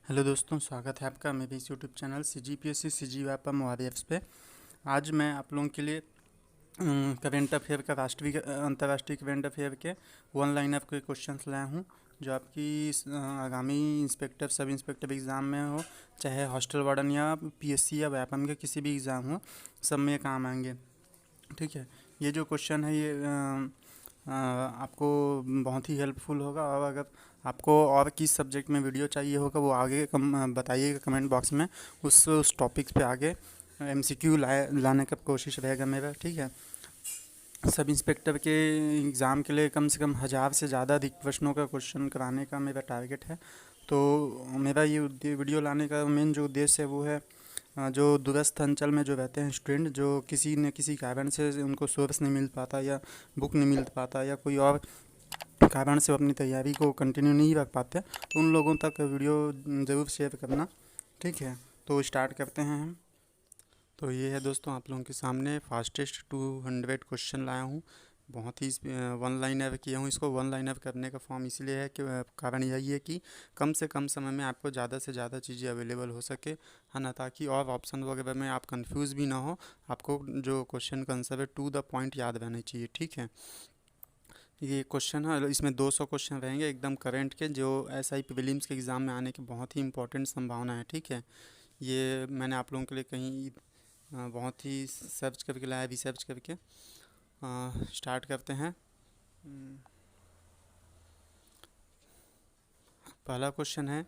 Hello दोस्तों, स्वागत है आपका मेरे इस YouTube channel CGPSC CG mobile apps पे। आज मैं आप लोगों के लिए करेंट अफेयर का राष्ट्रीय अंतर्राष्ट्रीय करेंट अफेयर के वन लाइनर के क्वेश्चंस लाया हूँ, जो आपकी आगामी इंस्पेक्टर सब इंस्पेक्टर एग्ज़ाम में हो, चाहे हॉस्टल वार्डन या PSC या व्यापम के किसी भी एग्ज़ाम हो, सब में ये काम आएंगे। ठीक है, ये जो क्वेश्चन है ये आपको बहुत ही हेल्पफुल होगा। और अगर आपको और किस सब्जेक्ट में वीडियो चाहिए होगा वो आगे बताइएगा कमेंट बॉक्स में। उस टॉपिक्स पे आगे MCQ लाने का कोशिश रहेगा मेरा। ठीक है, सब इंस्पेक्टर के एग्ज़ाम के लिए कम से कम 1000 से ज़्यादा अधिक प्रश्नों का क्वेश्चन कराने का मेरा टारगेट है। तो मेरा ये वीडियो लाने का मेन जो उद्देश्य है वो है जो दूरस्थ अंचल में जो रहते हैं स्टूडेंट, जो किसी न किसी कारण से उनको सोर्स नहीं मिल पाता या बुक नहीं मिल पाता या कोई और कारण से वो अपनी तैयारी को कंटिन्यू नहीं रख पाते, तो उन लोगों तक वीडियो ज़रूर शेयर करना। ठीक है, तो स्टार्ट करते हैं हम। तो ये है दोस्तों आप लोगों के सामने फास्टेस्ट 200 क्वेश्चन लाया हूँ। बहुत ही वन लाइनर किया हूँ। इसको वन लाइनर करने का फॉर्म इसलिए है कि कारण यही है कि कम से कम समय में आपको ज़्यादा से ज़्यादा चीज़ें अवेलेबल हो सके, है ना, ताकि और ऑप्शन वगैरह में आप कंफ्यूज भी ना हो। आपको जो क्वेश्चन का आंसर है टू द पॉइंट याद रहना चाहिए। ठीक है, ये क्वेश्चन है, इसमें 200 क्वेश्चन रहेंगे एकदम करंट के, जो SI प्रीलिम्स के एग्ज़ाम में आने की बहुत ही इंपॉर्टेंट संभावना है। ठीक है, ये मैंने आप लोगों के लिए कहीं बहुत ही सर्च करके लाया, रिसर्च करके। स्टार्ट करते हैं। पहला क्वेश्चन है,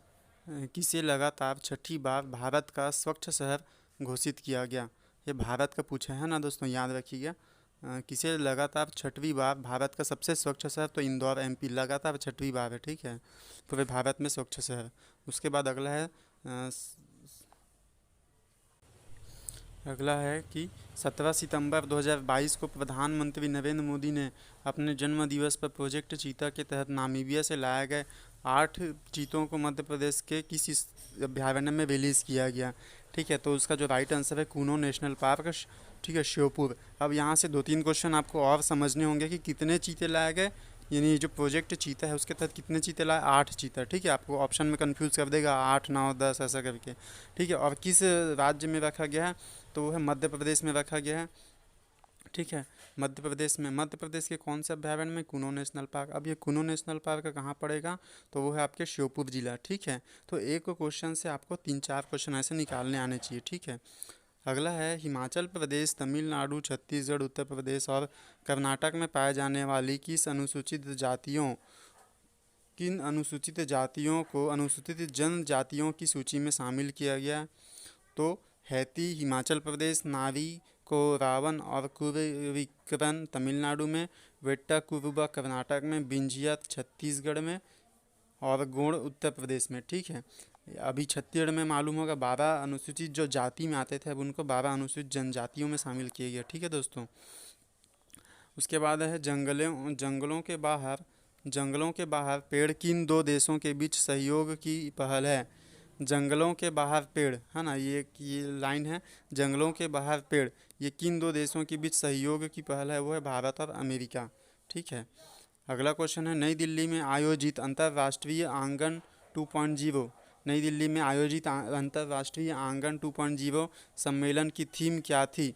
किसे लगातार छठी बार भारत का स्वच्छ शहर घोषित किया गया। ये भारत का पूछा है ना दोस्तों, याद रखिएगा। किसे लगातार छठवीं बार भारत का सबसे स्वच्छ शहर, तो इंदौर MP लगातार छठवीं बार है। ठीक है, पूरे भारत में स्वच्छ शहर। उसके बाद अगला है कि 17 सितंबर 2022 को प्रधानमंत्री नरेंद्र मोदी ने अपने जन्म दिवस पर प्रोजेक्ट चीता के तहत नामीबिया से लाए गए 8 चीतों को मध्य प्रदेश के किस अभ्यारण्य में रिलीज़ किया गया। ठीक है, तो उसका जो राइट आंसर है कूनो नेशनल पार्क। ठीक है, श्योपुर। अब यहाँ से 2-3 क्वेश्चन आपको और समझने होंगे कि कितने चीते लाए गए, यानी जो प्रोजेक्ट चीता है उसके तहत कितने चीते लाए, 8 चीता। ठीक है, आपको ऑप्शन में कंफ्यूज कर देगा 8, 9, 10 ऐसा करके। ठीक है, और किस राज्य में रखा गया है, तो वो है मध्य प्रदेश में रखा गया है। ठीक है, मध्य प्रदेश के कौन से अभ्यारण्य में, कूनो नेशनल पार्क। अब ये कूनो नेशनल पार्क कहाँ पड़ेगा, तो वो है आपके श्योपुर जिला। ठीक है, तो एक क्वेश्चन से आपको 3-4 क्वेश्चन ऐसे निकालने आने चाहिए। ठीक है, अगला है हिमाचल प्रदेश, तमिलनाडु, छत्तीसगढ़, उत्तर प्रदेश और कर्नाटक में पाए जाने वाली किन अनुसूचित जातियों को अनुसूचित जनजातियों की सूची में शामिल किया गया। तो हैती हिमाचल प्रदेश, नारी को रावण और कुरविक्रन तमिलनाडु में, वेट्टा कुरुबा कर्नाटक में, बिंजिया छत्तीसगढ़ में और गोंड उत्तर प्रदेश में। ठीक है, अभी छत्तीसगढ़ में मालूम होगा 12 अनुसूचित जो जाति में आते थे, अब उनको 12 अनुसूचित जनजातियों में शामिल किया गया। ठीक है दोस्तों, उसके बाद है जंगलों के बाहर पेड़ किन दो देशों के बीच सहयोग की पहल है। जंगलों के बाहर पेड़, है ना, ये लाइन है, जंगलों के बाहर पेड़, ये किन दो देशों के बीच सहयोग की पहल है, वो है भारत और अमेरिका। ठीक है, अगला क्वेश्चन है, नई दिल्ली में आयोजित अंतर्राष्ट्रीय आंगन 2.0, नई दिल्ली में आयोजित अंतर्राष्ट्रीय आंगन 2.0 सम्मेलन की थीम क्या थी।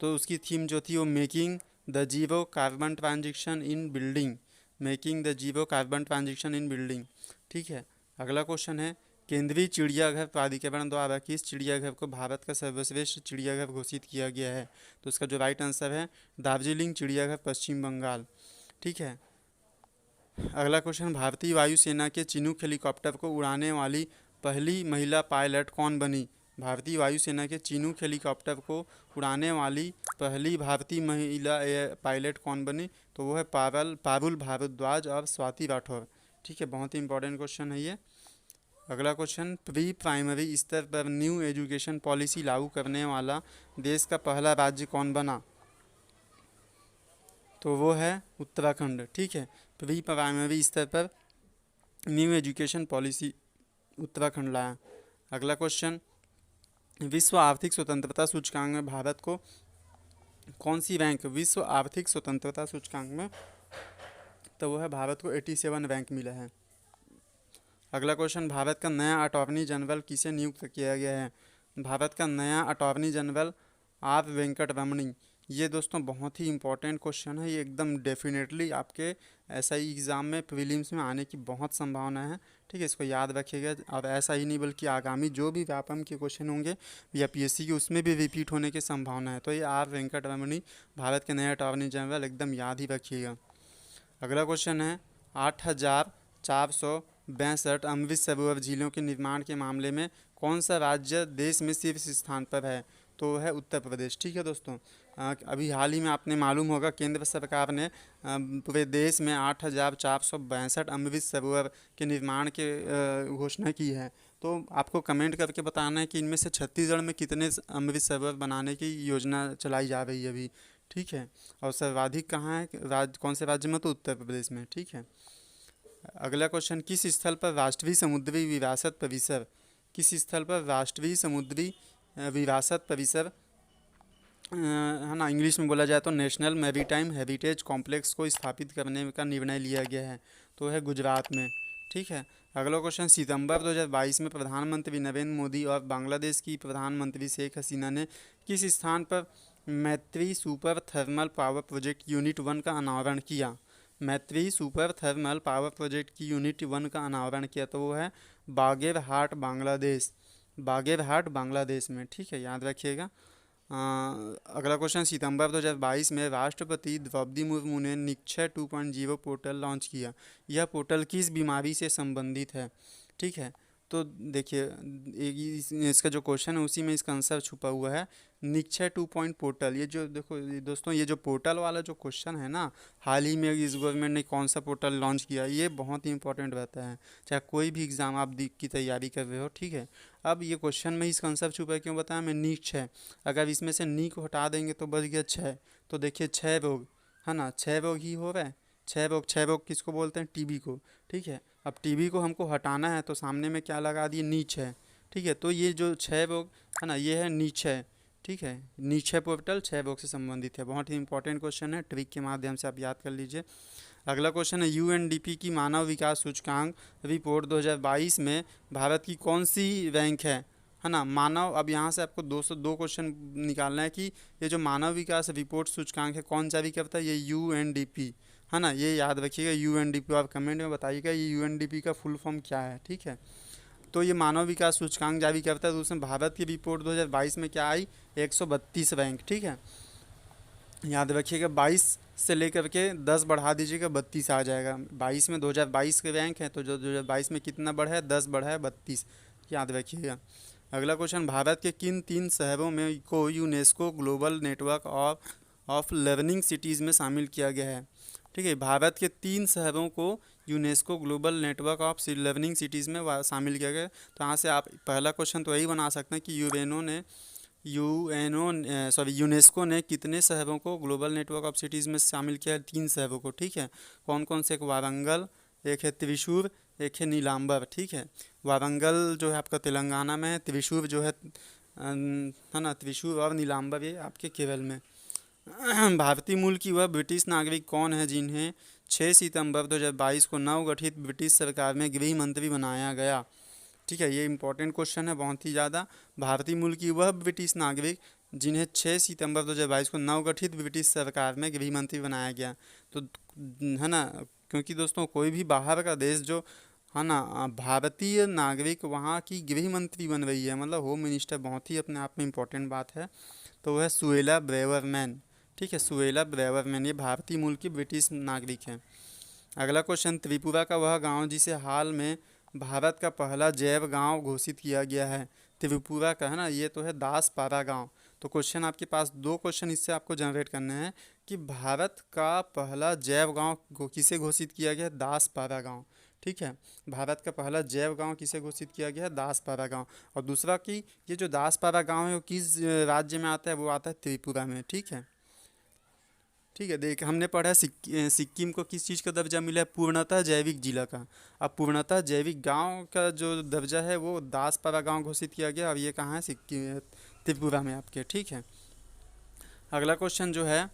तो उसकी थीम जो थी वो making the zero carbon transition in building, making the zero carbon transition in building. ठीक है, अगला क्वेश्चन है, केंद्रीय चिड़ियाघर प्राधिकरण द्वारा किस चिड़ियाघर को भारत का सर्वश्रेष्ठ चिड़ियाघर घोषित किया गया है। तो उसका जो राइट आंसर है दार्जिलिंग चिड़ियाघर, पश्चिम बंगाल। ठीक है, अगला क्वेश्चन, भारतीय वायुसेना के चिनूक हेलीकॉप्टर को उड़ाने वाली पहली महिला पायलट कौन बनी। भारतीय वायुसेना के चिनूक हेलीकॉप्टर को उड़ाने वाली पहली भारतीय महिला पायलट कौन बनी, तो वो है पारुल भारद्वाज और स्वाति राठौर। ठीक है, बहुत ही इंपॉर्टेंट क्वेश्चन है ये। अगला क्वेश्चन, प्री प्राइमरी स्तर पर न्यू एजुकेशन पॉलिसी लागू करने वाला देश का पहला राज्य कौन बना, तो वो है उत्तराखंड। ठीक है, प्री प्राइमरी स्तर पर न्यू एजुकेशन पॉलिसी उत्तराखंड लाया। अगला क्वेश्चन, विश्व आर्थिक स्वतंत्रता सूचकांक में भारत को कौन सी रैंक, विश्व आर्थिक स्वतंत्रता सूचकांक में, तो वो है भारत को 87 रैंक मिला है। अगला क्वेश्चन, भारत का नया अटॉर्नी जनरल किसे नियुक्त किया गया है? भारत का नया अटॉर्नी जनरल आर वेंकट रमणी। ये दोस्तों बहुत ही इंपॉर्टेंट क्वेश्चन है, ये एकदम डेफिनेटली आपके एसआई एग्ज़ाम में प्रीलिम्स में आने की बहुत संभावना है। ठीक है, इसको याद रखिएगा। और ऐसा ही नहीं बल्कि आगामी जो भी व्यापम के क्वेश्चन होंगे या पीएससी के, उसमें भी रिपीट होने की संभावना है। तो ये आर वेंकट रमणी भारत के नए अटॉर्नी जनरल, एकदम याद ही रखिएगा। अगला क्वेश्चन है, 8,462 अमृत सरोवर झीलों के निर्माण के मामले में कौन सा राज्य देश में शीर्ष स्थान पर है? तो है उत्तर प्रदेश। ठीक है दोस्तों, अभी हाल ही में आपने मालूम होगा केंद्र सरकार ने पूरे देश में 8,462 अमृत सरोवर के निर्माण के घोषणा की है। तो आपको कमेंट करके बताना है कि इनमें से छत्तीसगढ़ में कितने अमृत सरोवर बनाने की योजना चलाई जा रही है अभी। ठीक है, और सर्वाधिक कहाँ है कौन से राज्य में? तो उत्तर प्रदेश में। ठीक है। अगला क्वेश्चन, किस स्थल पर राष्ट्रीय समुद्री विरासत परिसर, किस स्थल पर राष्ट्रीय समुद्री विरासत परिसर है ना, इंग्लिश में बोला जाए तो नेशनल मैरीटाइम हेरिटेज कॉम्प्लेक्स को स्थापित करने का निर्णय लिया गया है? तो है गुजरात में। ठीक है। अगला क्वेश्चन, सितंबर 2022 में प्रधानमंत्री नरेंद्र मोदी और बांग्लादेश की प्रधानमंत्री शेख हसीना ने किस स्थान पर मैत्री super thermal power project unit 1 का अनावरण किया? मैत्री सुपर थर्मल पावर प्रोजेक्ट की यूनिट 1 का अनावरण किया, तो वो है बागेरहाट बांग्लादेश, बागेरहाट बांग्लादेश में। ठीक है, याद रखिएगा। अगला क्वेश्चन, सितंबर 2022 में राष्ट्रपति द्रौपदी मुर्मू ने निक्षय 2.0 पोर्टल लॉन्च किया। यह पोर्टल किस बीमारी से संबंधित है? ठीक है, तो देखिए इसका जो क्वेश्चन है उसी में इसका आंसर छुपा हुआ है, निक्षय 2 पोर्टल। ये जो देखो दोस्तों, ये जो पोर्टल वाला जो क्वेश्चन है ना, हाल ही में इस गवर्नमेंट ने कौन सा पोर्टल लॉन्च किया, ये बहुत ही इंपॉर्टेंट रहता है, चाहे कोई भी एग्ज़ाम आप की तैयारी कर रहे हो। ठीक है, अब ये क्वेश्चन में इसका आंसर छुपा है, क्यों बताया मैं? निक्षय। अगर इसमें से नी को हटा देंगे तो बच गया छः। तो देखिए 6 रोग है ना, 6 रोग ही हो रहा है। 6 रोग किसको बोलते हैं? टीबी को। ठीक है, अब टीबी को हमको हटाना है तो सामने में क्या लगा दिए? नीच है। ठीक है, तो ये जो 6 रोग है ना, ये है नीच है। ठीक है, नीच है पोर्टल 6 रोग से संबंधित है। बहुत ही इंपॉर्टेंट क्वेश्चन है, ट्रिक के माध्यम से आप याद कर लीजिए। अगला क्वेश्चन है, यूएनडीपी की मानव विकास सूचकांक रिपोर्ट 2022 में भारत की कौन सी रैंक है ना? मानव, अब यहाँ से आपको 202 क्वेश्चन निकालना है कि ये जो मानव विकास रिपोर्ट सूचकांक है कौन जारी करता है? ये यूएनडीपी है ना, ये याद रखिएगा यूएनडीपी। आप कमेंट में बताइएगा ये यूएनडीपी का फुल फॉर्म क्या है। ठीक है, तो ये मानव विकास सूचकांक जारी करता है, तो उसमें भारत की रिपोर्ट 2022 में क्या आई? 132 रैंक। ठीक है, याद रखिएगा 22 से लेकर के 10 बढ़ा दीजिएगा 32 आ जाएगा। 22 में 2022 के रैंक है, तो जो 2022 में कितना बढ़ा है? 10 बढ़ा है 32, याद रखिएगा। अगला क्वेश्चन, भारत के किन 3 शहरों में को UNESCO global network of learning cities में शामिल किया गया है? ठीक है, भारत के 3 शहरों को UNESCO global network of learning cities में शामिल किया गया है। तो यहाँ से आप पहला क्वेश्चन तो यही बना सकते हैं कि यूनेस्को ने कितने शहरों को ग्लोबल नेटवर्क ऑफ सिटीज़ में शामिल किया है? 3 शहरों को। ठीक है, कौन कौन से? एक वारंगल, एक है त्रिशूर, एक है नीलांबर। ठीक है, वारंगल जो है आपका तेलंगाना में है, त्रिशूर जो है ना, त्रिशूर और नीलांबर ये आपके केरल में। भारतीय मूल की वह ब्रिटिश नागरिक कौन है जिन्हें 6 सितंबर 2022 को नवगठित ब्रिटिश सरकार में गृह मंत्री बनाया गया? ठीक है, ये इंपॉर्टेंट क्वेश्चन है बहुत ही ज़्यादा। भारतीय मूल की वह ब्रिटिश नागरिक जिन्हें 6 सितंबर 2022 को नवगठित ब्रिटिश सरकार में गृह मंत्री बनाया गया, तो है ना, क्योंकि दोस्तों कोई भी बाहर का देश जो है ना, भारतीय नागरिक वहाँ की गृह मंत्री बन रही है, मतलब होम मिनिस्टर, बहुत ही अपने आप में इम्पोर्टेंट बात है। तो वह सुएला ब्रेवरमैन। ठीक है, सुएला ब्रेवरमैन ये भारतीय मूल की ब्रिटिश नागरिक है। अगला क्वेश्चन, त्रिपुरा का वह गांव जिसे हाल में भारत का पहला जैव गांव घोषित किया गया है? त्रिपुरा का है ना, ये तो है दासपारा गांव। तो क्वेश्चन आपके पास 2 क्वेश्चन इससे आपको जनरेट करने हैं कि भारत का पहला जैव गांव किसे घोषित किया गया है? दासपारा गांव। ठीक है, भारत का पहला जैव गांव किसे घोषित किया गया है? दासपारा गांव। और दूसरा कि ये जो दासपारा गांव है वो किस राज्य में आता है? वो आता है त्रिपुरा में। ठीक है, ठीक है, देख हमने पढ़ा सिक्किम को किस चीज़ का दर्जा मिला है? पूर्णतः जैविक जिला का। अब पूर्णतः जैविक गांव का जो दर्जा है वो दासपारा गांव घोषित किया गया। अब ये कहाँ है? सिक्किम, त्रिपुरा में आपके। ठीक है, अगला क्वेश्चन जो है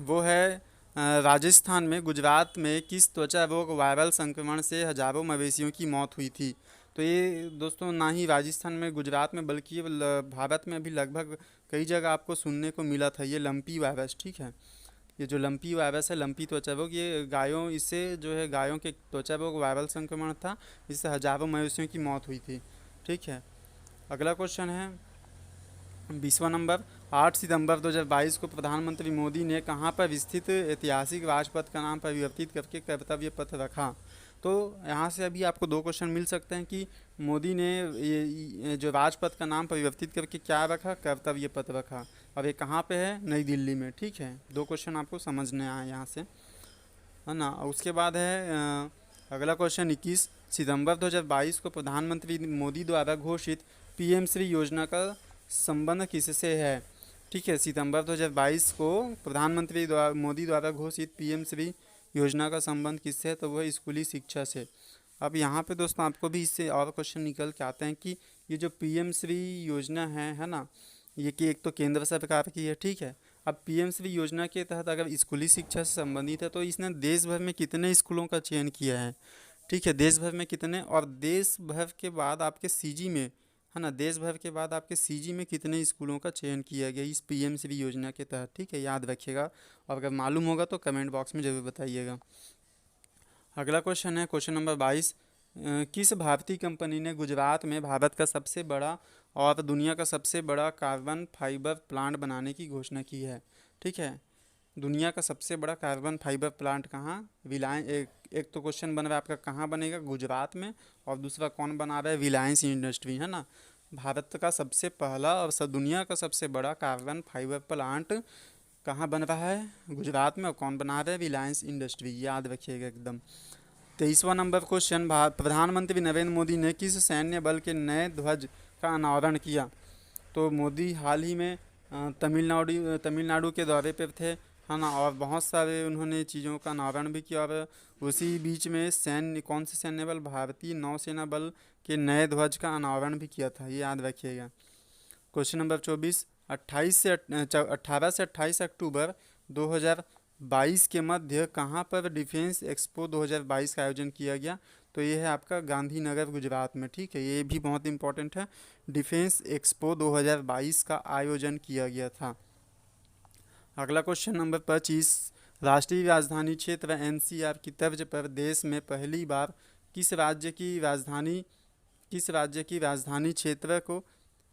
वो है राजस्थान में गुजरात में किस त्वचा रोग वायरल संक्रमण से हजारों मवेशियों की मौत हुई थी। तो ये दोस्तों ना ही राजस्थान में गुजरात में बल्कि ये भारत में भी लगभग कई जगह आपको सुनने को मिला था ये लंपी वायरस। ठीक है, ये जो लंपी वायरस है, लंपी त्वचा रोग, ये गायों इससे जो है गायों के त्वचा रोग वायरल संक्रमण था, इससे हजारों मवेशियों की मौत हुई थी। ठीक है, अगला क्वेश्चन है 20वां नंबर। 8 सितंबर 2022 को प्रधानमंत्री मोदी ने कहाँ पर स्थित ऐतिहासिक राजपथ का नाम परिवर्तित करके कर्तव्य पथ रखा। तो यहाँ से अभी आपको दो क्वेश्चन मिल सकते हैं कि मोदी ने ये जो राजपथ का नाम परिवर्तित करके क्या रखा, कर्तव्य पथ रखा, और ये कहाँ पे है, नई दिल्ली में। ठीक है, दो क्वेश्चन आपको समझने आए यहाँ से, है ना। उसके बाद है अगला क्वेश्चन 21 सितंबर 2022 को प्रधानमंत्री मोदी द्वारा घोषित पीएम श्री योजना का संबंध किससे है। ठीक है, सितंबर 2022 को प्रधानमंत्री मोदी द्वारा घोषित पीएम श्री योजना का संबंध किससे है, तो वह स्कूली शिक्षा से। अब यहाँ पे दोस्तों आपको भी इससे और क्वेश्चन निकल के आते हैं कि ये जो पीएम श्री योजना है ना, ये कि एक तो केंद्र सरकार की है। ठीक है, अब पीएम श्री योजना के तहत अगर स्कूली शिक्षा से संबंधित है तो इसने देश भर में कितने स्कूलों का चयन किया है। ठीक है, देश भर में कितने, और देश भर के बाद आपके सीजी में, है ना, देश भर के बाद आपके सीजी में कितने स्कूलों का चयन किया गया इस पीएम श्री योजना के तहत। ठीक है, याद रखिएगा, और अगर मालूम होगा तो कमेंट बॉक्स में ज़रूर बताइएगा। अगला क्वेश्चन है क्वेश्चन नंबर 22। किस भारतीय कंपनी ने गुजरात में भारत का सबसे बड़ा और दुनिया का सबसे बड़ा कार्बन फाइबर प्लांट बनाने की घोषणा की है। ठीक है, दुनिया का सबसे बड़ा कार्बन फाइबर प्लांट कहाँ, रिलायंस, एक तो क्वेश्चन बन रहा है आपका कहाँ बनेगा, गुजरात में, और दूसरा कौन बना रहा है, रिलायंस इंडस्ट्री, है ना। भारत का सबसे पहला और दुनिया का सबसे बड़ा कार्बन फाइबर प्लांट कहाँ बन रहा है, गुजरात में, और कौन बना रहा है, रिलायंस इंडस्ट्री, याद रखिएगा एकदम। 23वां नंबर क्वेश्चन, प्रधानमंत्री नरेंद्र मोदी ने किस सैन्य बल के नए ध्वज का अनावरण किया। तो मोदी हाल ही में तमिलनाडु के दौरे पर थे, है ना, और बहुत सारे उन्होंने चीज़ों का अनावरण भी किया, और उसी बीच में कौन से सैन्य बल, भारतीय नौसेना बल के नए ध्वज का अनावरण भी किया था, ये याद रखिएगा। क्वेश्चन नंबर 24, 18 से 28 अक्टूबर 2022 के मध्य कहाँ पर डिफेंस एक्सपो 2022 का आयोजन किया गया। तो ये है आपका गांधीनगर गुजरात में। ठीक है, ये भी बहुत इंपॉर्टेंट है, डिफेंस एक्सपो 2022 का आयोजन किया गया था। अगला क्वेश्चन नंबर 25, राष्ट्रीय राजधानी क्षेत्र एनसीआर की तर्ज पर देश में पहली बार किस राज्य की राजधानी क्षेत्र को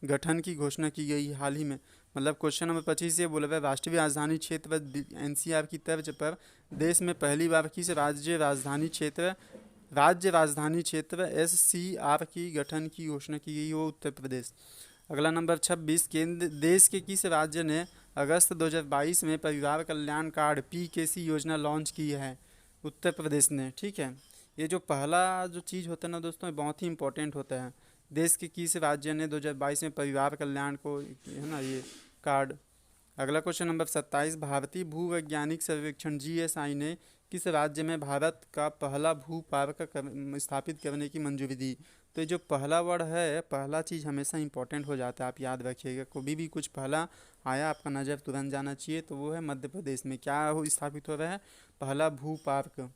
गठन की घोषणा की गई हाल ही में। मतलब क्वेश्चन नंबर 25 ये बोला है राष्ट्रीय राजधानी क्षेत्र एनसीआर की तर्ज पर देश में पहली बार किस राज्य राजधानी क्षेत्र एससीआर की गठन की घोषणा की गई, वो उत्तर प्रदेश। अगला नंबर 26, केंद्र देश के किस राज्य ने अगस्त 2022 में परिवार कल्याण कार्ड पीकेसी योजना लॉन्च की है, उत्तर प्रदेश ने। ठीक है, ये जो पहला जो चीज़ होता है ना दोस्तों, बहुत ही इंपॉर्टेंट होता है, देश के किस राज्य ने 2022 में परिवार कल्याण को, है ना, ये कार्ड। अगला क्वेश्चन नंबर 27, भारतीय भूवैज्ञानिक सर्वेक्षण जीएसआई ने किस राज्य में भारत का पहला भू पार्क स्थापित करने की मंजूरी दी। तो ये जो पहला वर्ड है, पहला चीज़ हमेशा इंपॉर्टेंट हो जाता है, आप याद रखिएगा, कभी भी कुछ पहला आया आपका नज़र तुरंत जाना चाहिए, तो वो है मध्य प्रदेश में क्या स्थापित हो रहा है, पहला भू पार्क।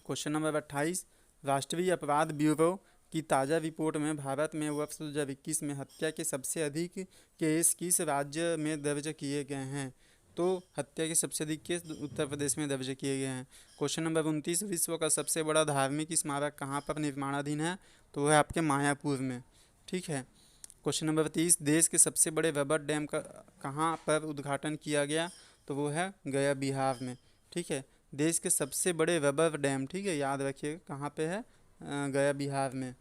क्वेश्चन नंबर 28, राष्ट्रीय अपराध ब्यूरो की ताज़ा रिपोर्ट में भारत में वर्ष 2021 में हत्या के सबसे अधिक केस किस राज्य में दर्ज किए गए हैं। तो हत्या के सबसे अधिक केस उत्तर प्रदेश में दर्ज किए गए हैं। क्वेश्चन नंबर 29, विश्व का सबसे बड़ा धार्मिक स्मारक कहाँ पर निर्माणाधीन है। तो वह आपके मायापुर में। ठीक है, क्वेश्चन नंबर 30, देश के सबसे बड़े रबर डैम का कहाँ पर उद्घाटन किया गया। तो वो है गया, बिहार में। ठीक है, देश के सबसे बड़े रबर डैम, ठीक है, याद रखिएगा कहाँ पे है, गया, बिहार में।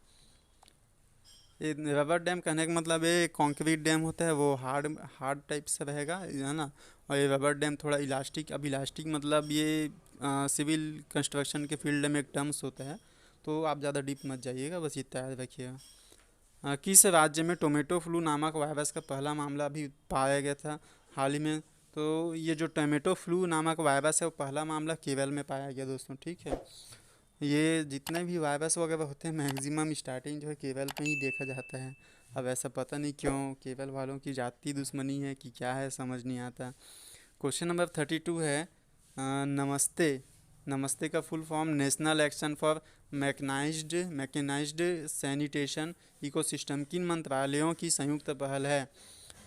ये रबर डैम कहने का मतलब ये कंक्रीट डैम होता है वो हार्ड टाइप से रहेगा, है ना, और ये रबर डैम थोड़ा इलास्टिक। अब इलास्टिक मतलब ये सिविल कंस्ट्रक्शन के फील्ड में एक टर्म्स होता है, तो आप ज़्यादा डीप मत जाइएगा, बस इतना याद रखिएगा। किस राज्य में टोमेटो फ्लू नामक वायरस का पहला मामला भी पाया गया था हाल ही में। तो ये जो टोमेटो फ्लू नामक वायरस है वो पहला मामला केरल में पाया गया दोस्तों। ठीक है, ये जितने भी वायरस वगैरह होते हैं मैक्सिमम स्टार्टिंग जो है केरल में ही देखा जाता है। अब ऐसा पता नहीं क्यों, केरल वालों की जाति दुश्मनी है कि क्या है, समझ नहीं आता। क्वेश्चन नंबर 32 है, नमस्ते। नमस्ते का full form national action for mechanised sanitation ecosystem किन मंत्रालयों की संयुक्त पहल है?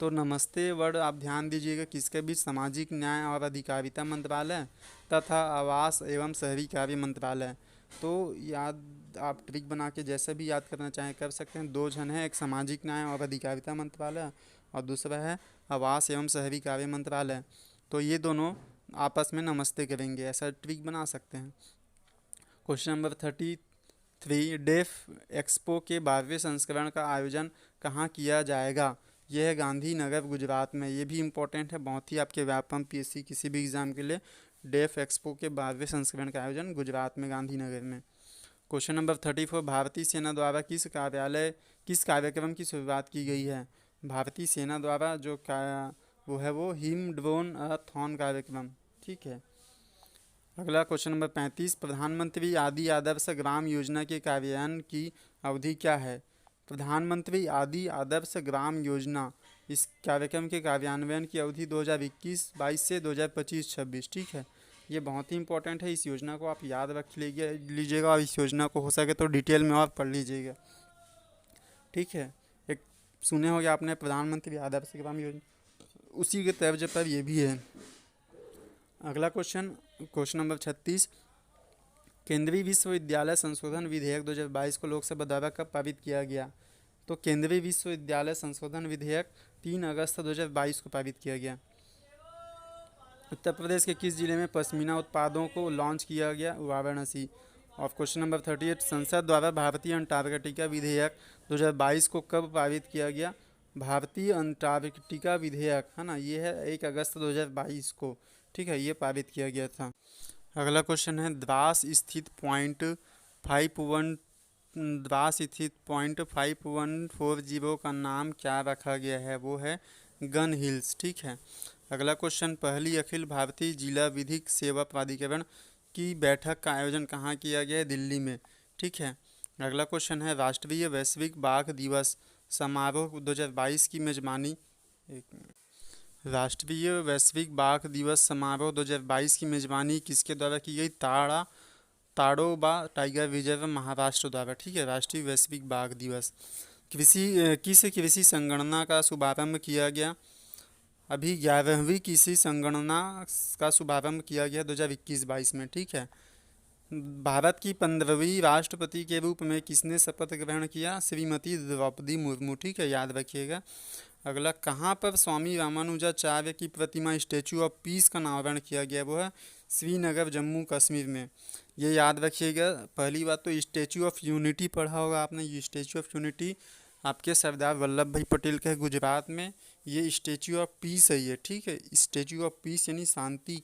तो नमस्ते वर्ड आप ध्यान दीजिएगा किसके बीच, सामाजिक न्याय और अधिकारिता मंत्रालय तथा आवास एवं शहरी कार्य मंत्रालय। तो याद आप ट्रिक बना के जैसे भी याद करना चाहें कर सकते हैं। दो जन है, एक सामाजिक न्याय और अधिकारिता मंत्रालय और दूसरा है आवास एवं शहरी कार्य मंत्रालय। तो ये दोनों आपस में नमस्ते करेंगे, ऐसा ट्रिक बना सकते हैं। क्वेश्चन नंबर 33, डेफ एक्सपो के 12वें संस्करण का आयोजन कहाँ किया जाएगा? यह है गांधीनगर गुजरात में। ये भी इम्पोर्टेंट है बहुत ही आपके व्यापम पीएससी किसी भी एग्जाम के लिए। डेफ एक्सपो के 12वें संस्करण का आयोजन गुजरात में गांधीनगर में। क्वेश्चन नंबर 34, भारतीय सेना द्वारा किस कार्यक्रम की शुरुआत की गई है? भारतीय सेना द्वारा वो हिम ड्रोन थॉन कार्यक्रम। ठीक है। अगला क्वेश्चन नंबर 35, प्रधानमंत्री आदि आदर्श ग्राम योजना के कार्यान्वयन की अवधि क्या है? प्रधानमंत्री आदि आदर्श ग्राम योजना, इस कार्यक्रम के कार्यान्वयन की अवधि 2021-22 से 2025-26। ठीक है, ये बहुत ही इंपॉर्टेंट है। इस योजना को आप याद रख लीजिएगा और इस योजना को हो सके तो डिटेल में और पढ़ लीजिएगा। ठीक है, एक सुने होंगे आपने प्रधानमंत्री आदर्श ग्राम योजना, उसी के तर्ज पर ये भी है। अगला क्वेश्चन नंबर 36, केंद्रीय विश्वविद्यालय संशोधन विधेयक 2022 को लोकसभा द्वारा कब पारित किया गया? तो केंद्रीय विश्वविद्यालय संशोधन विधेयक 3 अगस्त 2022 को पारित किया गया। उत्तर प्रदेश के किस जिले में पश्मीना उत्पादों को लॉन्च किया गया? वाराणसी। और क्वेश्चन नंबर 38, संसद द्वारा भारतीय अंटार्कटिका विधेयक 2022 को कब पारित किया गया? भारतीय अंटार्कटिका विधेयक है ना, ये है 1 अगस्त 2022 को। ठीक है, ये पारित किया गया था। अगला क्वेश्चन है, द्रास स्थित .5140 का नाम क्या रखा गया है? वो है गन हिल्स। ठीक है। अगला क्वेश्चन, पहली अखिल भारतीय जिला विधिक सेवा प्राधिकरण की बैठक का आयोजन कहाँ किया गया है? दिल्ली में। ठीक है। अगला क्वेश्चन है, राष्ट्रीय वैश्विक बाघ दिवस समारोह 2022 की मेजबानी राष्ट्रीय वैश्विक बाघ दिवस समारोह 2022 की मेजबानी किसके द्वारा की गई? ताड़ोबा टाइगर रिजर्व महाराष्ट्र द्वारा। ठीक है, राष्ट्रीय वैश्विक बाघ दिवस। किस कृषि संगणना का शुभारंभ किया गया? अभी 11वीं कृषि संगणना का शुभारंभ किया गया 2021-22 में। ठीक है। भारत की 15वीं राष्ट्रपति के रूप में किसने शपथ ग्रहण किया? श्रीमती द्रौपदी मुर्मू। ठीक है, याद रखिएगा। अगला, कहाँ पर स्वामी रामानुजाचार्य की प्रतिमा स्टैचू ऑफ पीस का अनावरण किया गया? वो है श्रीनगर जम्मू कश्मीर में। ये याद रखिएगा। पहली बात तो स्टैचू ऑफ यूनिटी पढ़ा होगा आपने। ये स्टैचू ऑफ यूनिटी आपके सरदार वल्लभ भाई पटेल का है गुजरात में। ये स्टैचू ऑफ पीस है ये। ठीक है, स्टैचू ऑफ पीस यानी शांति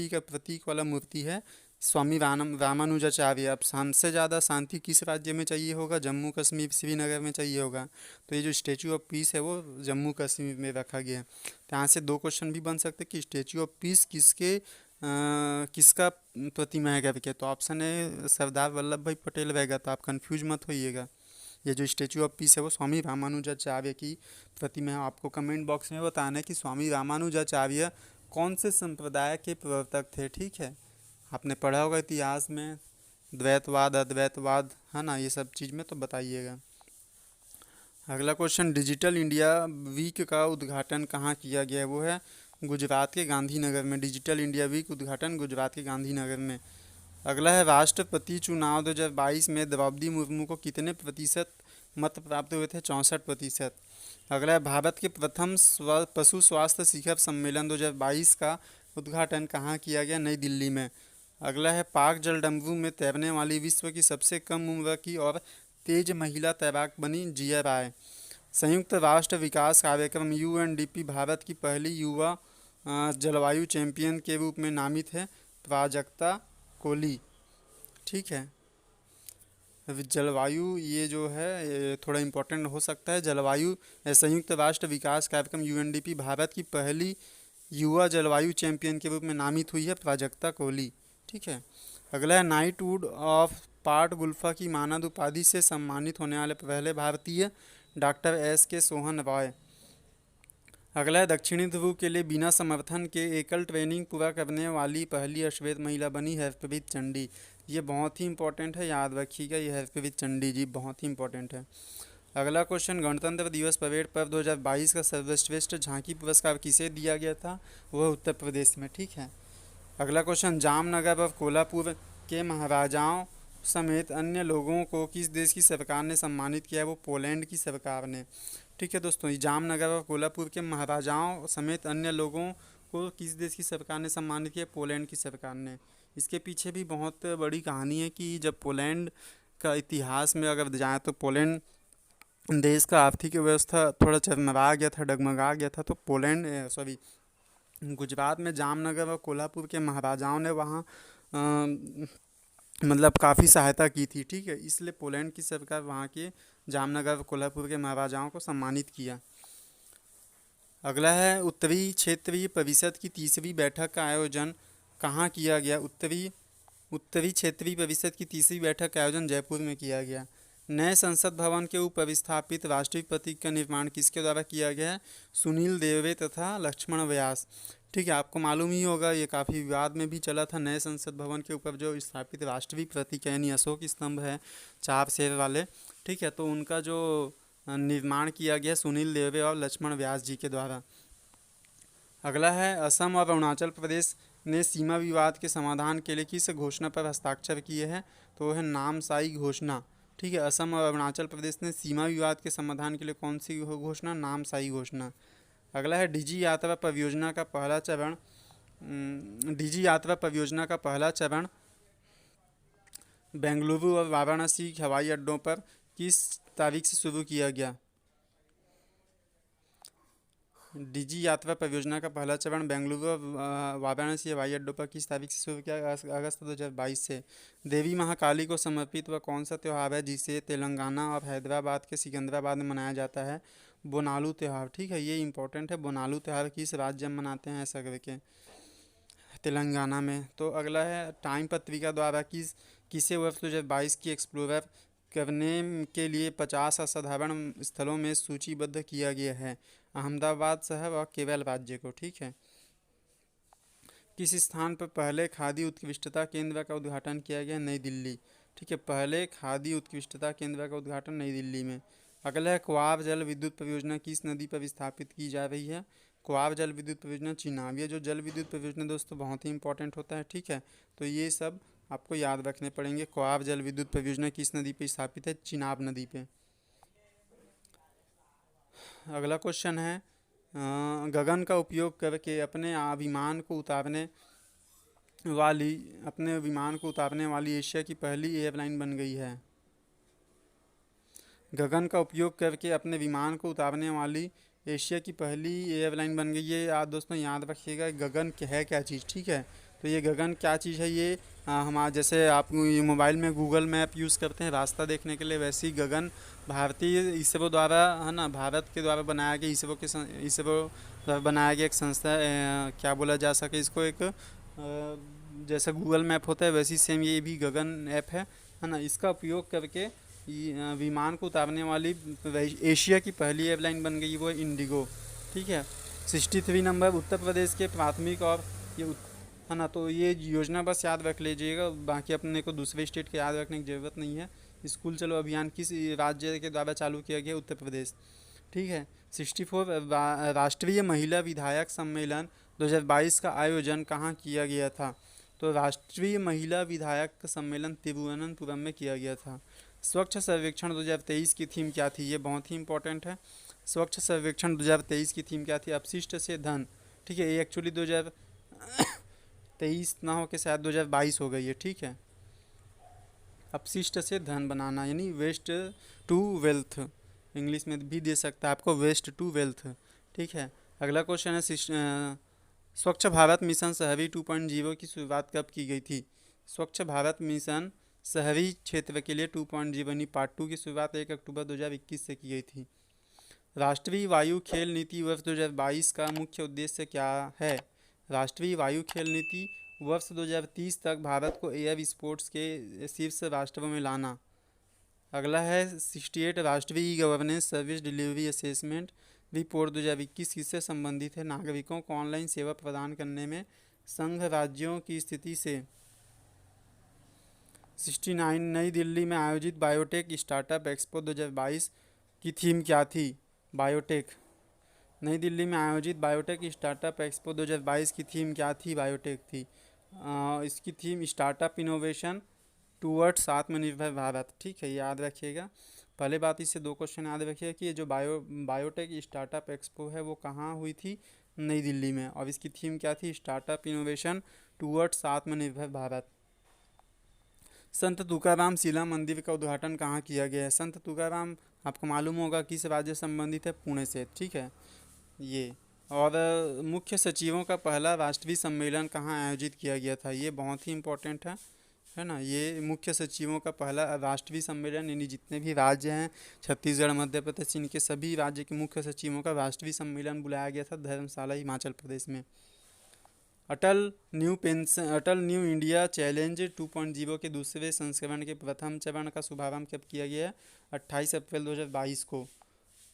का प्रतीक वाला मूर्ति है। स्वामी रामानुजाचार्य। अब हमसे ज़्यादा शांति किस राज्य में चाहिए होगा? जम्मू कश्मीर श्रीनगर में चाहिए होगा। तो ये जो स्टैचू ऑफ पीस है वो जम्मू कश्मीर में रखा गया है। तो यहाँ से दो क्वेश्चन भी बन सकते हैं कि स्टैचू ऑफ पीस किसका प्रतिमा है करके। तो ऑप्शन है सरदार वल्लभ भाई पटेल रहेगा, तो आप कंफ्यूज मत होइएगा। ये जो स्टैचू ऑफ पीस है वो स्वामी रामानुजाचार्य की प्रतिमा है। आपको कमेंट बॉक्स में बताना है कि स्वामी रामानुजाचार्य कौन से संप्रदाय के प्रवर्तक थे। ठीक है, आपने पढ़ा होगा इतिहास में द्वैतवाद अद्वैतवाद है ना, ये सब चीज़ में तो बताइएगा। अगला क्वेश्चन, डिजिटल इंडिया वीक का उद्घाटन कहाँ किया गया है? वो है गुजरात के गांधीनगर में। डिजिटल इंडिया वीक उद्घाटन गुजरात के गांधीनगर में। अगला है, राष्ट्रपति चुनाव 2022 में द्रौपदी मुर्मू को कितने प्रतिशत मत प्राप्त हुए थे? 64%। अगला है, भारत के प्रथम पशु स्वास्थ्य शिखर सम्मेलन 2022 का उद्घाटन कहाँ किया गया? नई दिल्ली में। अगला है, पाक जलडमरू में तैरने वाली विश्व की सबसे कम उम्र की और तेज महिला तैराक बनी जिया राय। संयुक्त राष्ट्र विकास कार्यक्रम UNDP भारत की पहली युवा जलवायु चैंपियन के रूप में नामित है प्राजक्ता कोहली। ठीक है, जलवायु ये जो है ये थोड़ा इम्पोर्टेंट हो सकता है। संयुक्त राष्ट्र विकास कार्यक्रम UNDP भारत की पहली युवा जलवायु चैंपियन के रूप में नामित हुई है प्राजक्ता कोहली। ठीक है। अगला है, नाइटवुड ऑफ पाट गुल्फा की मानद उपाधि से सम्मानित होने वाले पहले भारतीय? Doctor SK Sohan Roy. अगला है दक्षिणी ध्रुव के लिए बिना समर्थन के एकल ट्रेनिंग पूरा करने वाली पहली अश्वेत महिला बनी हर्षप्रीत चंडी। ये बहुत ही इंपॉर्टेंट है, याद रखिएगा, ये हर्षप्रीत चंडी जी बहुत ही इंपॉर्टेंट है। अगला क्वेश्चन, गणतंत्र दिवस परेड पर्व 2022 का सर्वश्रेष्ठ झांकी पुरस्कार किसे दिया गया था? वह उत्तर प्रदेश में। ठीक है। अगला क्वेश्चन, जामनगर और कोल्हापुर के महाराजाओं समेत अन्य लोगों को किस देश की सरकार ने सम्मानित किया है? वो पोलैंड की सरकार ने। ठीक है दोस्तों, ये जामनगर और कोल्हापुर के महाराजाओं समेत अन्य लोगों को किस देश की सरकार ने सम्मानित किया? पोलैंड की सरकार ने। इसके पीछे भी बहुत बड़ी कहानी है कि जब पोलैंड का इतिहास में अगर जाएँ तो पोलैंड देश का आर्थिक व्यवस्था थोड़ा चरमरा गया था, डगमगा गया था, तो गुजरात में जामनगर और कोल्हापुर के महाराजाओं ने वहाँ मतलब काफ़ी सहायता की थी। ठीक है, इसलिए पोलैंड की सरकार वहाँ के जामनगर और कोल्हापुर के महाराजाओं को सम्मानित किया। अगला है, उत्तरी क्षेत्रीय परिषद की तीसरी बैठक का आयोजन कहाँ किया गया? उत्तरी क्षेत्रीय परिषद की तीसरी बैठक का आयोजन जयपुर में किया गया। नए संसद भवन के ऊपर स्थापित राष्ट्रीय प्रतीक का निर्माण किसके द्वारा किया गया है? सुनील देवरे तथा लक्ष्मण व्यास। ठीक है, आपको मालूम ही होगा, ये काफ़ी विवाद में भी चला था। नए संसद भवन के ऊपर जो स्थापित राष्ट्रीय प्रतीक है यानी अशोक स्तंभ है 4 शेर वाले, ठीक है, तो उनका जो निर्माण किया गया सुनील देवरे और लक्ष्मण व्यास जी के द्वारा। अगला है, असम और अरुणाचल प्रदेश ने सीमा विवाद के समाधान के लिए किस घोषणा पर हस्ताक्षर किए हैं? तो वो है नामसाई घोषणा। ठीक है, असम और अरुणाचल प्रदेश ने सीमा विवाद के समाधान के लिए कौन सी घोषणा? नामसाई घोषणा। अगला है, डिजी यात्रा परियोजना का पहला चरण बेंगलुरु और वाराणसी हवाई अड्डों पर किस तारीख से शुरू किया गया? डिजी यात्रा परियोजना का पहला चरण बेंगलुरु और वाराणसी हवाई अड्डों पर किस तारीख से शुरू किया? अगस्त 2022 से। देवी महाकाली को समर्पित वह कौन सा त्यौहार है जिसे तेलंगाना और हैदराबाद के सिकंदराबाद में मनाया जाता है? बोनालू त्यौहार। ठीक है, ये इंपॉर्टेंट है। बोनालू त्यौहार किस राज्य में मनाते हैं? ऐसा करके तेलंगाना में। तो अगला है, टाइम पत्रिका द्वारा किसे वर्ष 2022 की एक्सप्लोरर करने के लिए 50 असाधारण स्थलों में सूचीबद्ध किया गया है? अहमदाबाद शहर और केरल राज्य को। ठीक है। किस स्थान पर पहले खादी उत्कृष्टता केंद्र का उद्घाटन किया गया? नई दिल्ली। ठीक है, पहले खादी उत्कृष्टता केंद्र का उद्घाटन नई दिल्ली में। अगला है, क्वार जल विद्युत परियोजना किस नदी पर स्थापित की जा रही है? क्वार जल विद्युत परियोजना चिनाब। ये जो जल विद्युत परियोजना दोस्तों बहुत ही इंपॉर्टेंट होता है। ठीक है, तो ये सब आपको याद रखने पड़ेंगे। क्वार जल विद्युत परियोजना किस नदी पर स्थापित है? चिनाब नदी पे। अगला क्वेश्चन है, गगन का उपयोग करके अपने विमान को उतारने वाली एशिया की पहली एयरलाइन बन गई है। गगन का उपयोग करके अपने विमान को उतारने वाली एशिया की पहली एयरलाइन बन गई है। दोस्तों याद रखिएगा, गगन है क्या चीज़। ठीक है, तो ये गगन क्या चीज़ है? ये हमारा जैसे आप मोबाइल में गूगल मैप यूज़ करते हैं रास्ता देखने के लिए, वैसे ही गगन भारतीय इसरो द्वारा, है ना, भारत के द्वारा बनाया गया, इसरो द्वारा बनाया गया एक संस्था, क्या बोला जा सके इसको, एक जैसा गूगल मैप होता है वैसी सेम ये भी गगन ऐप है ना। इसका उपयोग करके विमान को उतारने वाली एशिया की पहली एयरलाइन बन गई, वो इंडिगो। ठीक है। 63 नंबर, उत्तर प्रदेश के प्राथमिक और ये है ना, तो ये योजना बस याद रख लीजिएगा, बाकी अपने को दूसरे स्टेट के याद रखने की ज़रूरत नहीं है। स्कूल चलो अभियान किस राज्य के द्वारा चालू किया गया? उत्तर प्रदेश। ठीक है। 64, राष्ट्रीय महिला विधायक सम्मेलन 2022 का आयोजन कहाँ किया गया था? तो राष्ट्रीय महिला विधायक सम्मेलन तिरुवनंतपुरम में किया गया था। स्वच्छ सर्वेक्षण 2023 की थीम क्या थी? ये बहुत ही इंपॉर्टेंट है। स्वच्छ सर्वेक्षण 2023 की थीम क्या थी? अपशिष्ट से धन। ठीक है, ये एक्चुअली 2023 ना हो के शायद 2022 हो गई है। ठीक है, अपशिष्ट से धन बनाना यानी वेस्ट टू वेल्थ, इंग्लिश में भी दे सकता है आपको, वेस्ट टू वेल्थ। ठीक है। अगला क्वेश्चन है, स्वच्छ भारत मिशन शहरी 2.0 की शुरुआत कब की गई थी? स्वच्छ भारत मिशन शहरी क्षेत्र के लिए 2.0 यानी पार्ट 2 की शुरुआत 1 अक्टूबर 2021 से की गई थी। राष्ट्रीय वायु खेल नीति वर्ष 2022 का मुख्य उद्देश्य क्या है? राष्ट्रीय वायु खेल नीति वर्ष 2030 तक भारत को एयर स्पोर्ट्स के शीर्ष राष्ट्रों में लाना। अगला है 68, राष्ट्रीय governance service delivery assessment report 2021 किससे संबंधित है? नागरिकों को ऑनलाइन सेवा प्रदान करने में संघ राज्यों की स्थिति से। 69 नई दिल्ली में आयोजित बायोटेक स्टार्टअप एक्सपो 2022 की थीम क्या थी? बायोटेक। नई दिल्ली में आयोजित बायोटेक स्टार्टअप एक्सपो 2022 की थीम क्या थी? बायोटेक थी। इसकी थीम स्टार्टअप इनोवेशन टूवर्ड्स आत्मनिर्भर भारत। ठीक है, याद रखिएगा। पहले बात, इससे 2 क्वेश्चन याद रखिएगा कि ये जो बायोटेक स्टार्टअप एक्सपो है वो कहाँ हुई थी? नई दिल्ली में। और इसकी थीम क्या थी? स्टार्टअप इनोवेशन टूवर्ड्स आत्मनिर्भर भारत। संत तुकाराम शिला मंदिर का उद्घाटन कहाँ किया गया है? संत तुकाराम आपको मालूम होगा किस राज्य से संबंधित है? पुणे से। ठीक है ये। और मुख्य सचिवों का पहला राष्ट्रीय सम्मेलन कहाँ आयोजित किया गया था? ये बहुत ही इम्पोर्टेंट है ना। ये मुख्य सचिवों का पहला राष्ट्रीय सम्मेलन, यानी जितने भी राज्य हैं छत्तीसगढ़, मध्य प्रदेश, इनके सभी राज्य के मुख्य सचिवों का राष्ट्रीय सम्मेलन बुलाया गया था धर्मशाला, हिमाचल प्रदेश में। अटल न्यू इंडिया चैलेंज 2.0 के दूसरे संस्करण के प्रथम चरण का शुभारंभ कब किया गया? 28 अप्रैल 2022 को।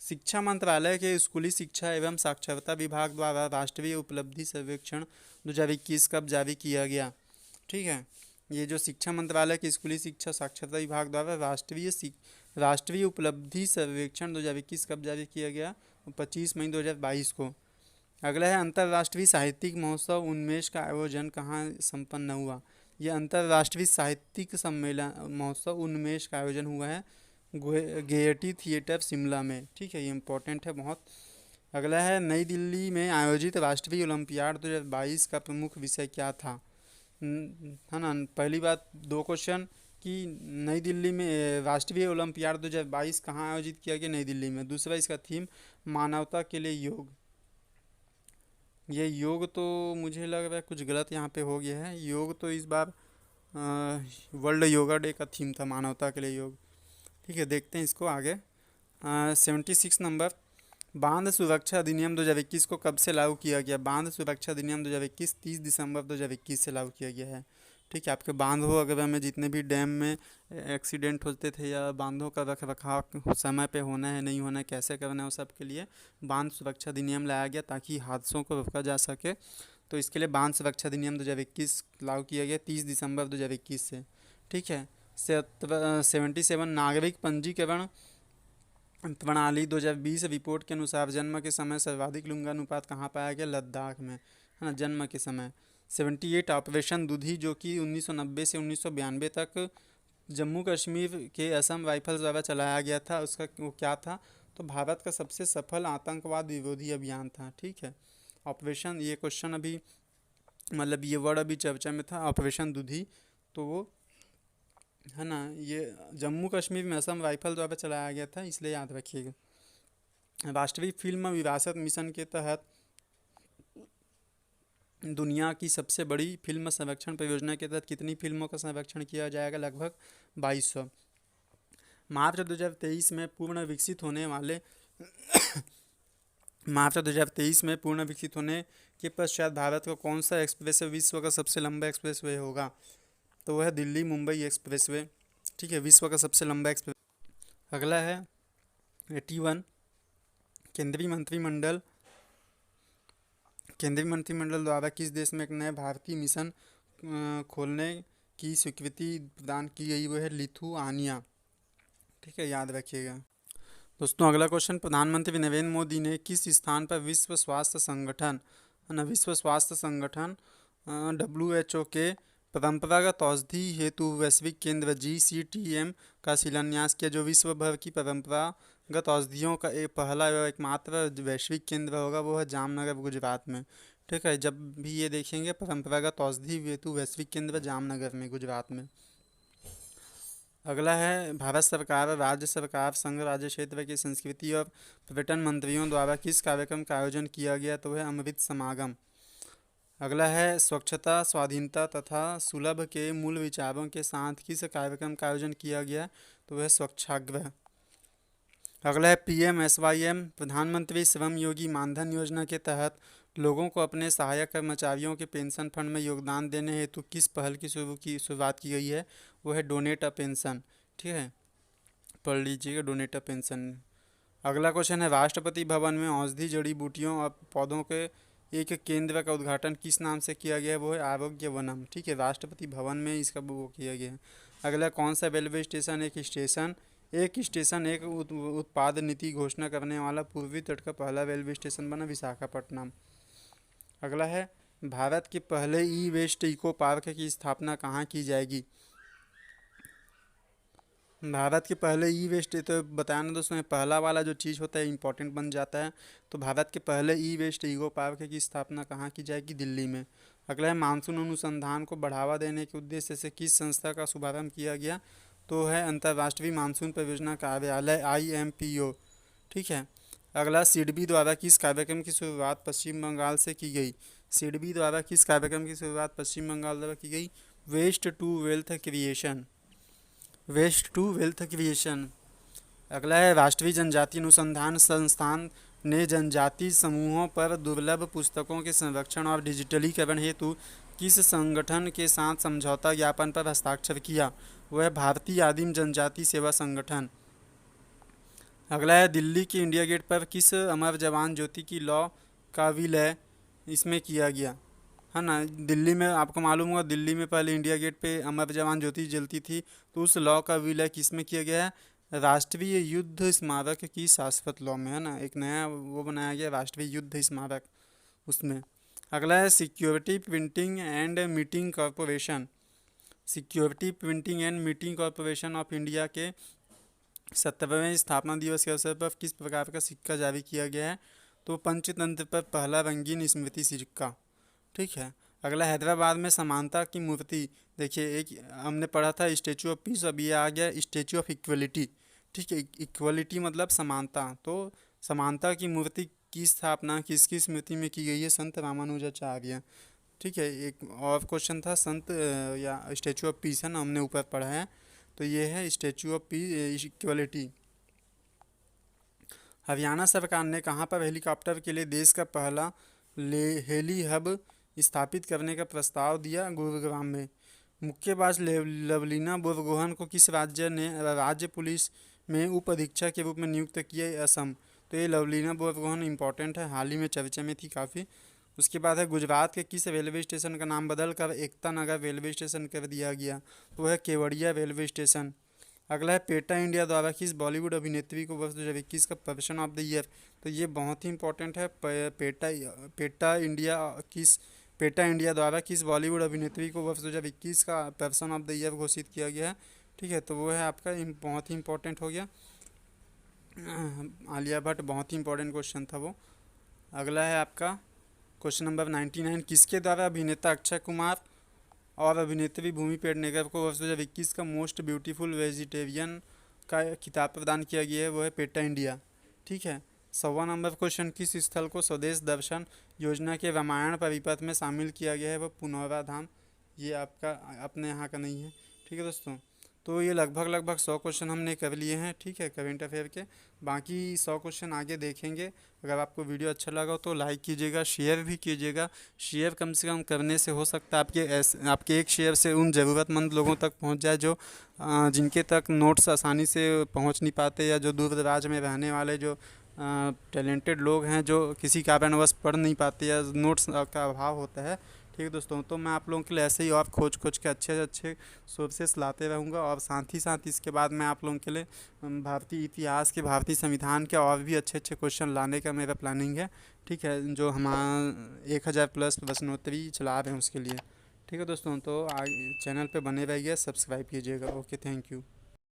शिक्षा मंत्रालय के स्कूली शिक्षा एवं साक्षरता विभाग द्वारा राष्ट्रीय उपलब्धि सर्वेक्षण 2021 कब जारी किया गया? ठीक है, ये जो शिक्षा मंत्रालय के स्कूली शिक्षा साक्षरता विभाग द्वारा राष्ट्रीय उपलब्धि सर्वेक्षण 2021 कब जारी किया गया? 25 मई 2022 को। अगला है अंतर्राष्ट्रीय साहित्यिक महोत्सव उन्मेष का आयोजन कहाँ संपन्न हुआ? ये अंतर्राष्ट्रीय साहित्यिक सम्मेलन महोत्सव उन्मेष का आयोजन हुआ है गेयटी थिएटर शिमला में। ठीक है, ये इंपॉर्टेंट है बहुत। अगला है नई दिल्ली में आयोजित राष्ट्रीय ओलंपियाड 2022 का प्रमुख विषय क्या था? है ना। पहली बात 2 क्वेश्चन कि नई दिल्ली में राष्ट्रीय ओलंपियाड 2022 कहाँ आयोजित किया गया? नई दिल्ली में। दूसरा इसका थीम मानवता के लिए योग। ये योग तो मुझे लग रहा है कुछ गलत यहाँ पे हो गया है। योग तो इस बार वर्ल्ड योगा डे का थीम था, मानवता के लिए योग। ठीक है, देखते हैं इसको आगे। 76 नंबर, बांध सुरक्षा अधिनियम 2021 को कब से लागू किया गया? बांध सुरक्षा अधिनियम 2021 30 दिसंबर 2021 से लागू किया गया है। ठीक है, आपके बांध हो अगर में जितने भी डैम में एक्सीडेंट होते थे या बांधों का रख रखाव समय पे होना है नहीं होना है कैसे करना है, वो सब के लिए बांध सुरक्षा अधिनियम लाया गया ताकि हादसों को रोका जा सके। तो इसके लिए बांध सुरक्षा अधिनियम 2021 लागू किया गया 30 दिसंबर 2021 से। ठीक है। 77 नागरिक पंजीकरण प्रणाली 2020 रिपोर्ट के अनुसार जन्म के समय सर्वाधिक लिंगानुपात कहाँ पाया गया? लद्दाख में, है ना, जन्म के समय। 78 ऑपरेशन दुधी जो कि 1990 से 1992 तक जम्मू कश्मीर के असम राइफल्स द्वारा चलाया गया था, उसका वो क्या था? तो भारत का सबसे सफल आतंकवाद विरोधी अभियान था। ठीक है, ऑपरेशन, ये क्वेश्चन अभी मतलब ये वर्ड अभी चर्चा में था, ऑपरेशन दुधी। तो वो है ना, ये जम्मू कश्मीर में असम राइफल द्वारा चलाया गया था, इसलिए याद रखिएगा। राष्ट्रीय फिल्म विरासत मिशन के तहत दुनिया की सबसे बड़ी फिल्म संरक्षण परियोजना के तहत कितनी फिल्मों का संरक्षण किया जाएगा? लगभग 2200। मार्च 2023 में पूर्ण विकसित होने वाले मार्च 2023 में पूर्ण विकसित होने के पश्चात भारत का कौन सा एक्सप्रेसवे विश्व का सबसे लंबा एक्सप्रेसवे होगा? तो वह है दिल्ली मुंबई एक्सप्रेसवे। ठीक है, विश्व का सबसे लंबा एक्सप्रेस। अगला है 81 केंद्रीय मंत्रिमंडल द्वारा किस देश में एक नए भारतीय मिशन खोलने की स्वीकृति प्रदान की गई? वो है लिथुआनिया। ठीक है, याद रखिएगा दोस्तों। अगला क्वेश्चन, प्रधानमंत्री नरेंद्र मोदी ने किस स्थान पर विश्व स्वास्थ्य संगठन WHO के परंपरागत औषधि हेतु वैश्विक केंद्र GCTM का शिलान्यास किया, जो विश्व भर की परंपरागत औषधियों का एक पहला एवं एकमात्र वैश्विक केंद्र होगा, वो है जामनगर गुजरात में। ठीक है, जब भी ये देखेंगे परंपरागत औषधि हेतु वैश्विक केंद्र जामनगर में, गुजरात में। अगला है भारत सरकार, राज्य सरकार, संघ राज्य क्षेत्र के संस्कृति और पर्यटन मंत्रियों द्वारा किस कार्यक्रम का आयोजन किया गया? तो है अमृत समागम। अगला है स्वच्छता, स्वाधीनता तथा सुलभ के मूल विचारों के साथ किस कार्यक्रम का आयोजन किया गया? तो वह स्वच्छाग्रह। अगला है PMSYM, प्रधानमंत्री श्रम योगी मानधन योजना के तहत लोगों को अपने सहायक कर्मचारियों के पेंशन फंड में योगदान देने हेतु किस पहल की शुरुआत की गई है? वो है डोनेट अ पेंशन। ठीक है, पढ़ लीजिएगा, डोनेट अ पेंशन। अगला क्वेश्चन है, राष्ट्रपति भवन में औषधि जड़ी बूटियों और पौधों के एक केंद्र का उद्घाटन किस नाम से किया गया है? वो है आरोग्य वनम। ठीक है, राष्ट्रपति भवन में इसका वो किया गया है। अगला, कौन सा रेलवे स्टेशन एक उत्पाद नीति घोषणा करने वाला पूर्वी तट का पहला रेलवे स्टेशन बना? विशाखापट्टनम। अगला है, भारत के पहले ई वेस्ट इको पार्क की स्थापना कहाँ की जाएगी? भारत के पहले ई वेस्ट, तो बताया ना दोस्तों, पहला वाला जो चीज़ होता है इंपॉर्टेंट बन जाता है। तो भारत के पहले ई वेस्ट इको पार्क की स्थापना कहाँ की जाएगी? दिल्ली में। अगला है, मानसून अनुसंधान को बढ़ावा देने के उद्देश्य से किस संस्था का शुभारंभ किया गया? तो है अंतर्राष्ट्रीय मानसून परियोजना कार्यालय, IMPO। ठीक है। अगला, सिडबी द्वारा किस कार्यक्रम की शुरुआत पश्चिम बंगाल से की गई? सिडबी द्वारा किस कार्यक्रम की शुरुआत पश्चिम बंगाल द्वारा की गई? Waste to wealth creation. अगला है, राष्ट्रीय जनजाति अनुसंधान संस्थान ने जनजाति समूहों पर दुर्लभ पुस्तकों के संरक्षण और डिजिटलीकरण हेतु किस संगठन के साथ समझौता ज्ञापन पर हस्ताक्षर किया? वह भारतीय आदिम जनजाति सेवा संगठन। अगला है, दिल्ली के इंडिया गेट पर किस अमर जवान ज्योति की लौ का विलय इसमें किया गया? है ना, दिल्ली में आपको मालूम होगा, दिल्ली में पहले इंडिया गेट पे अमर जवान ज्योति जलती थी, तो उस लॉ का विलय किस में किया गया है? राष्ट्रीय युद्ध स्मारक की शाश्वत लॉ में। है ना, एक नया वो बनाया गया राष्ट्रीय युद्ध स्मारक, उसमें। अगला है, security printing and meeting corporation of India के 70वें स्थापना दिवस के अवसर पर किस प्रकार का सिक्का जारी किया गया है? तो पंचतंत्र पर पहला रंगीन स्मृति सिक्का। ठीक है। अगला, हैदराबाद में समानता की मूर्ति, देखिए एक हमने पढ़ा था स्टैचू ऑफ पीस, अब ये आ गया स्टैचू ऑफ इक्वलिटी। ठीक है, इक्वलिटी मतलब समानता, तो समानता की मूर्ति की स्थापना किसकी स्मृति में की गई है? संत रामानुजाचार्य। ठीक है। एक और क्वेश्चन था, संत या स्टैचू ऑफ पीस, है ना, हमने ऊपर पढ़ा है, तो ये है statue of peace equality. Haryana सरकार ने कहाँ पर हेलीकॉप्टर के लिए देश का पहला हेली हब स्थापित करने का प्रस्ताव दिया? गुरुग्राम में। मुक्केबाज लवलीना बोरगोहन को किस राज्य ने राज्य पुलिस में उप अधीक्षक के रूप में नियुक्त किया? असम। तो ये लवलीना बोरगोहन इंपॉर्टेंट है, हाल ही में चर्चा में थी काफ़ी। उसके बाद है, गुजरात के किस रेलवे स्टेशन का नाम बदलकर एकता नगर रेलवे स्टेशन कर दिया गया? तो है केवड़िया रेलवे स्टेशन। अगला है, पेटा इंडिया द्वारा किस बॉलीवुड अभिनेत्री को वर्ष 2021 का पर्सन ऑफ द ईयर? तो ये बहुत ही इंपॉर्टेंट है। पेटा इंडिया द्वारा किस बॉलीवुड अभिनेत्री को वर्ष 2021 का पर्सन ऑफ द ईयर घोषित किया गया है? ठीक है, तो वो है आपका बहुत ही इंपॉर्टेंट हो गया, आलिया भट्ट। बहुत ही इंपॉर्टेंट क्वेश्चन था वो। अगला है आपका क्वेश्चन नंबर 99, किसके द्वारा अभिनेता अक्षय कुमार और अभिनेत्री भूमि पेडनेकर को वर्ष 2021 का मोस्ट ब्यूटीफुल वेजिटेरियन का खिताब प्रदान किया गया है? वो है पेटा इंडिया। ठीक है। 100वां नंबर क्वेश्चन, किस स्थल को स्वदेश दर्शन योजना के रामायण परिपथ में शामिल किया गया है? वो पुनौरा धाम। ये आपका अपने यहाँ का नहीं है। ठीक है दोस्तों, तो ये लगभग 100 क्वेश्चन हमने कर लिए हैं। ठीक है, करेंट अफेयर के। बाकी 100 क्वेश्चन आगे देखेंगे। अगर आपको वीडियो अच्छा लगा तो लाइक कीजिएगा, शेयर भी कीजिएगा। शेयर कम से कम करने से हो सकता है आपके एक शेयर से उन ज़रूरतमंद लोगों तक पहुंच जाए जो जिनके तक नोट्स आसानी से पहुंच नहीं पाते, या जो दूर दराज में रहने वाले जो टैलेंटेड लोग हैं जो किसी कारणवश पढ़ नहीं पाते या नोट्स का अभाव होता है। ठीक है दोस्तों, तो मैं आप लोगों के लिए ऐसे ही और खोज के अच्छे से अच्छे सोर्सेस लाते रहूँगा, और साथ ही साथ इसके बाद मैं आप लोगों के लिए भारतीय इतिहास के, भारतीय संविधान के और भी अच्छे क्वेश्चन लाने का मेरा प्लानिंग है। ठीक है, जो हम 1000+ प्रश्नोत्तरी चला रहे हैं उसके लिए। ठीक है दोस्तों, तो चैनल पे बने रहिए, सब्सक्राइब कीजिएगा। Okay, thank you.